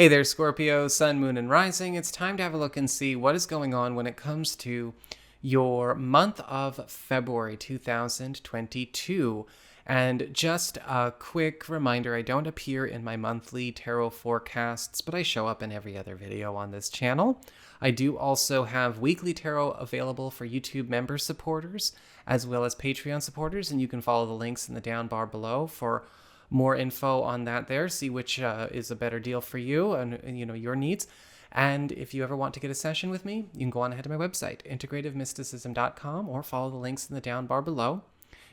Hey there, Scorpio, Sun, Moon, and Rising. It's time to have a look and see what is going on when it comes to your month of February 2022. And just a quick reminder, I don't appear in my monthly tarot forecasts, but I show up in every other video on this channel. I do also have weekly tarot available for YouTube member supporters, as well as Patreon supporters, and you can follow the links in the down bar below for more info on that there. See which is a better deal for you and your needs. And if you ever want to get a session with me, you can go on ahead to my website, integrativemysticism.com, or follow the links in the down bar below.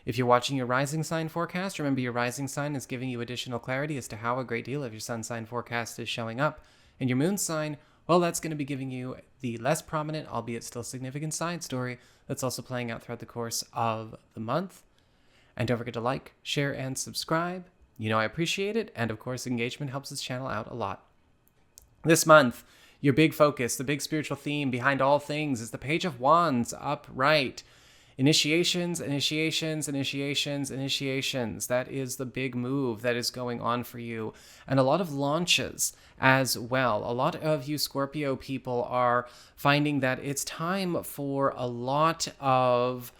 If you're watching your rising sign forecast, remember your rising sign is giving you additional clarity as to how a great deal of your sun sign forecast is showing up. And your moon sign, well, that's going to be giving you the less prominent, albeit still significant side story that's also playing out throughout the course of the month. And don't forget to like, share, and subscribe. I appreciate it, and of course, engagement helps this channel out a lot. This month, your big focus, the big spiritual theme behind all things is the Page of Wands upright. Initiations, initiations, initiations, initiations. That is the big move that is going on for you. And a lot of launches as well. A lot of you Scorpio people are finding that it's time for a lot of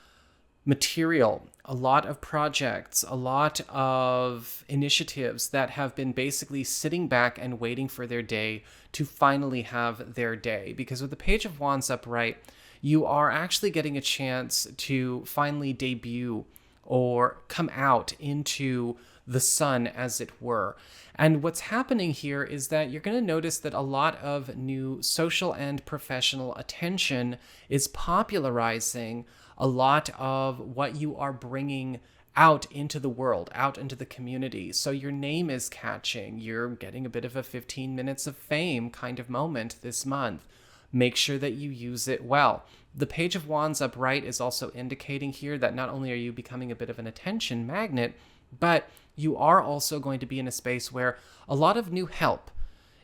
material, a lot of projects, a lot of initiatives that have been basically sitting back and waiting for their day to finally have their day. Because with the Page of Wands upright, you are actually getting a chance to finally debut or come out into the sun, as it were. And what's happening here is that you're going to notice that a lot of new social and professional attention is popularizing a lot of what you are bringing out into the world, out into the community. So your name is catching. You're getting a bit of a 15 minutes of fame kind of moment this month. Make sure that you use it well. The Page of Wands upright is also indicating here that not only are you becoming a bit of an attention magnet, but you are also going to be in a space where a lot of new help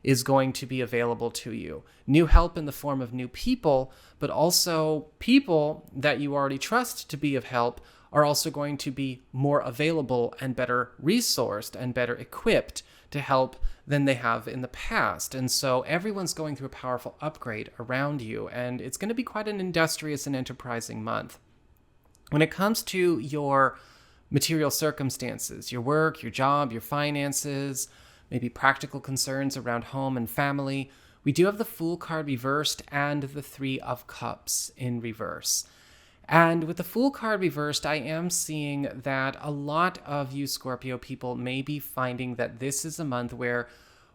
is going to be available to you. New help in the form of new people, but also people that you already trust to be of help are also going to be more available and better resourced and better equipped to help than they have in the past. And so everyone's going through a powerful upgrade around you, and it's going to be quite an industrious and enterprising month. When it comes to your material circumstances, your work, your job, your finances, maybe practical concerns around home and family, we do have the Fool card reversed and the Three of Cups in reverse. And with the Fool card reversed, I am seeing that a lot of you Scorpio people may be finding that this is a month where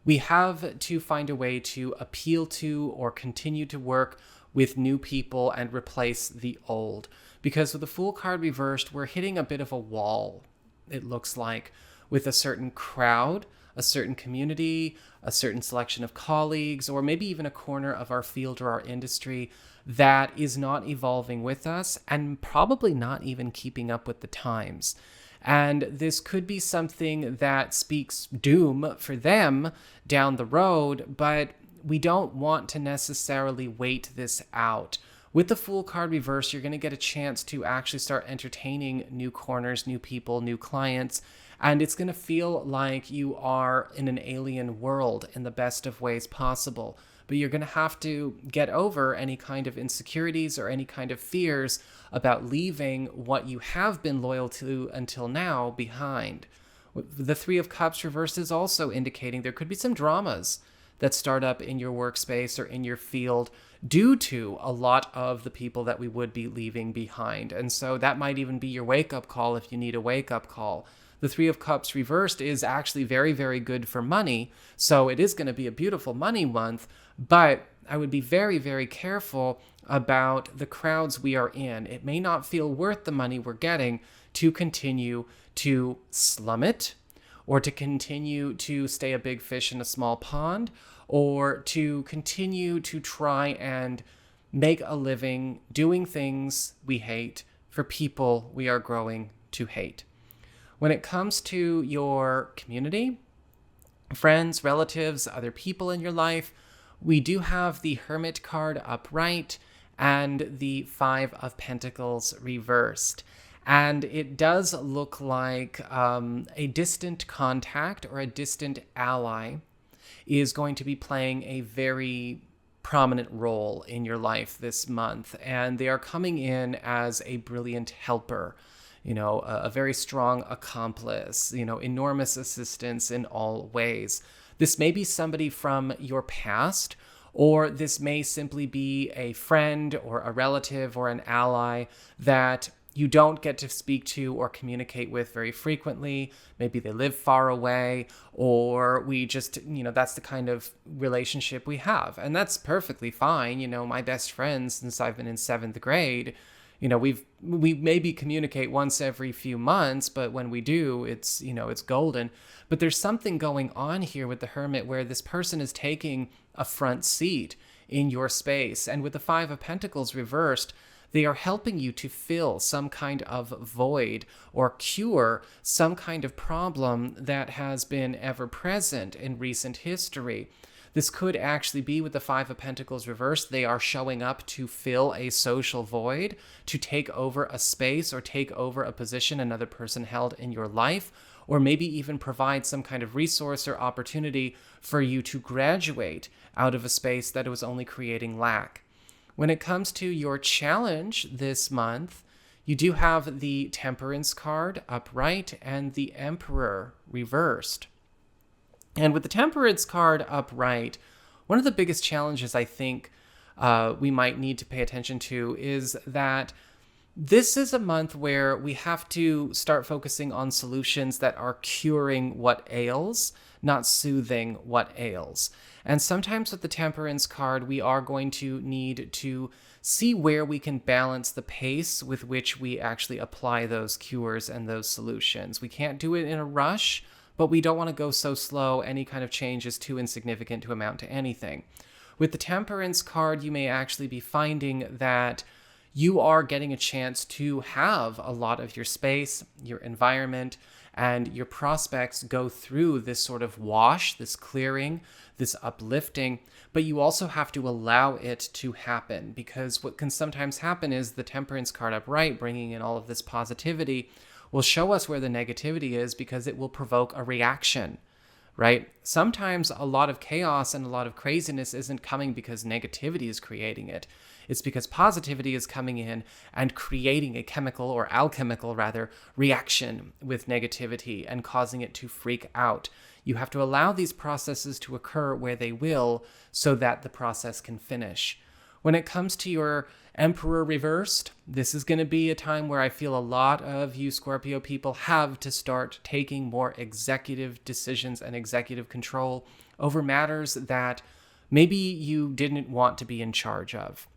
we have to find a way to appeal to or continue to work with new people and replace the old. Because with the Fool card reversed, we're hitting a bit of a wall, it looks like, with a certain crowd, a certain community, a certain selection of colleagues, or maybe even a corner of our field or our industry that is not evolving with us and probably not even keeping up with the times. And this could be something that speaks doom for them down the road, but we don't want to necessarily wait this out. With the Fool card reverse, you're going to get a chance to actually start entertaining new corners, new people, new clients, and it's going to feel like you are in an alien world in the best of ways possible. But you're going to have to get over any kind of insecurities or any kind of fears about leaving what you have been loyal to until now behind. The Three of Cups reverse is also indicating there could be some dramas that start up in your workspace or in your field due to a lot of the people that we would be leaving behind. And so that might even be your wake-up call if you need a wake-up call. The Three of Cups reversed is actually very, very good for money. So it is going to be a beautiful money month, but I would be very, very careful about the crowds we are in. It may not feel worth the money we're getting to continue to slum it, or to continue to stay a big fish in a small pond, or to continue to try and make a living doing things we hate for people we are growing to hate. When it comes to your community, friends, relatives, other people in your life, we do have the Hermit card upright and the Five of Pentacles reversed. And it does look like a distant contact or a distant ally is going to be playing a very prominent role in your life this month, and they are coming in as a brilliant helper, a very strong accomplice, enormous assistance in all ways. This may be somebody from your past, or this may simply be a friend or a relative or an ally that you don't get to speak to or communicate with very frequently. Maybe they live far away, or we just, that's the kind of relationship we have. And that's perfectly fine. My best friends since I've been in 7th grade, we maybe communicate once every few months, but when we do, it's golden. But there's something going on here with the Hermit where this person is taking a front seat in your space. And with the 5 of Pentacles reversed, they are helping you to fill some kind of void or cure some kind of problem that has been ever present in recent history. This could actually be with the 5 of Pentacles reversed. They are showing up to fill a social void, to take over a space or take over a position another person held in your life, or maybe even provide some kind of resource or opportunity for you to graduate out of a space that was only creating lack. When it comes to your challenge this month, you do have the Temperance card upright and the Emperor reversed. And with the Temperance card upright, one of the biggest challenges I think we might need to pay attention to is that this is a month where we have to start focusing on solutions that are curing what ails, not soothing what ails. And sometimes with the Temperance card, we are going to need to see where we can balance the pace with which we actually apply those cures and those solutions. We can't do it in a rush, but we don't want to go so slow any kind of change is too insignificant to amount to anything. With the Temperance card, you may actually be finding that you are getting a chance to have a lot of your space, your environment, and your prospects go through this sort of wash, this clearing, this uplifting, but you also have to allow it to happen, because what can sometimes happen is the Temperance card upright, bringing in all of this positivity, will show us where the negativity is because it will provoke a reaction, right? Sometimes a lot of chaos and a lot of craziness isn't coming because negativity is creating it. It's because positivity is coming in and creating a chemical or alchemical, rather, reaction with negativity and causing it to freak out. You have to allow these processes to occur where they will so that the process can finish. When it comes to your Emperor reversed, this is going to be a time where I feel a lot of you Scorpio people have to start taking more executive decisions and executive control over matters that maybe you didn't want to be in charge of.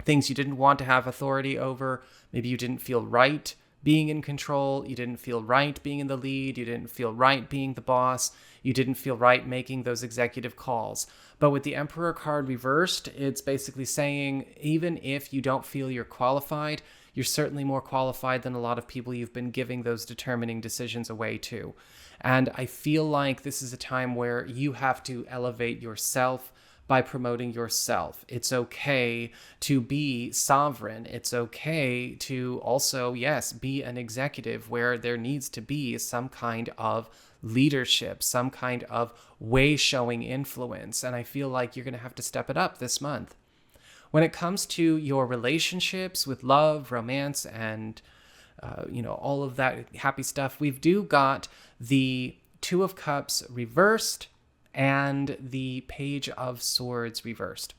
Things you didn't want to have authority over. Maybe you didn't feel right being in control. You didn't feel right being in the lead. You didn't feel right being the boss. You didn't feel right making those executive calls. But with the Emperor card reversed, it's basically saying, even if you don't feel you're qualified, you're certainly more qualified than a lot of people you've been giving those determining decisions away to. And I feel like this is a time where you have to elevate yourself by promoting yourself. It's okay to be sovereign. It's okay to also, yes, be an executive where there needs to be some kind of leadership, some kind of way showing influence. And I feel like you're going to have to step it up this month. When it comes to your relationships with love, romance, and all of that happy stuff, we've got the Two of Cups reversed and the Page of Swords reversed.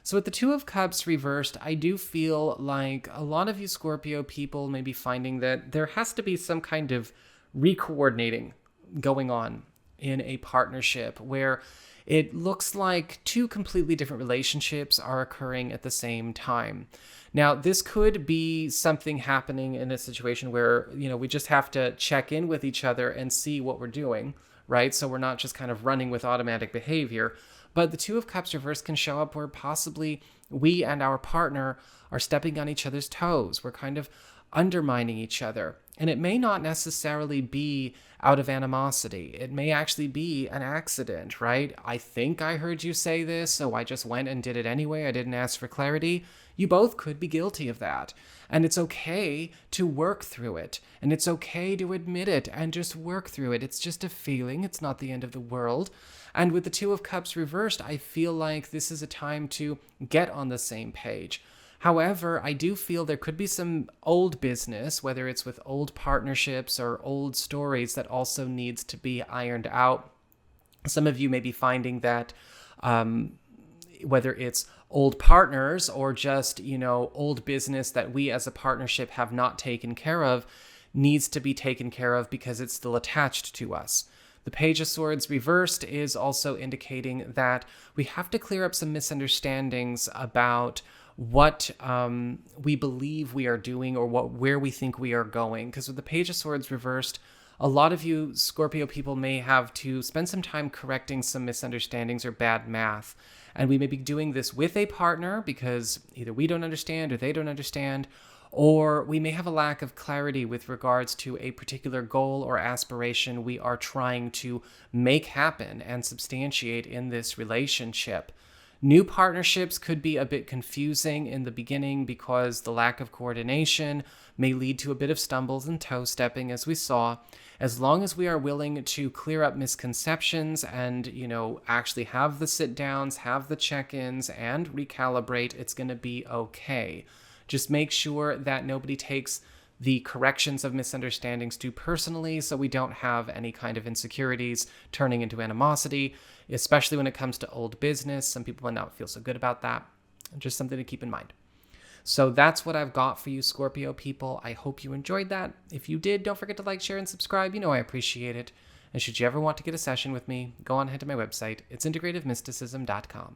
So with the Two of Cups reversed, I do feel like a lot of you Scorpio people may be finding that there has to be some kind of recoordinating going on in a partnership where it looks like two completely different relationships are occurring at the same time. Now, this could be something happening in a situation where, we just have to check in with each other and see what we're doing, right? So we're not just kind of running with automatic behavior. But the Two of Cups reversed can show up where possibly we and our partner are stepping on each other's toes. We're kind of undermining each other. And it may not necessarily be out of animosity. It may actually be an accident, right? I think I heard you say this, so I just went and did it anyway. I didn't ask for clarity. You both could be guilty of that. And it's okay to work through it. And it's okay to admit it and just work through it. It's just a feeling. It's not the end of the world. And with the Two of Cups reversed, I feel like this is a time to get on the same page. However, I do feel there could be some old business, whether it's with old partnerships or old stories, that also needs to be ironed out. Some of you may be finding that whether it's old partners or just, old business that we as a partnership have not taken care of, needs to be taken care of because it's still attached to us. The Page of Swords reversed is also indicating that we have to clear up some misunderstandings about what we believe we are doing or where we think we are going. Because with the Page of Swords reversed, a lot of you Scorpio people may have to spend some time correcting some misunderstandings or bad math. And we may be doing this with a partner because either we don't understand or they don't understand, or we may have a lack of clarity with regards to a particular goal or aspiration we are trying to make happen and substantiate in this relationship. New partnerships could be a bit confusing in the beginning because the lack of coordination may lead to a bit of stumbles and toe stepping, as we saw. As long as we are willing to clear up misconceptions and, actually have the sit downs, have the check-ins, and recalibrate, it's going to be okay. Just make sure that nobody takes the corrections of misunderstandings too personally, so we don't have any kind of insecurities turning into animosity, especially when it comes to old business. Some people might not feel so good about that. Just something to keep in mind. So that's what I've got for you, Scorpio people. I hope you enjoyed that. If you did, don't forget to like, share, and subscribe. I appreciate it. And should you ever want to get a session with me, go on ahead to my website. It's integrativemysticism.com.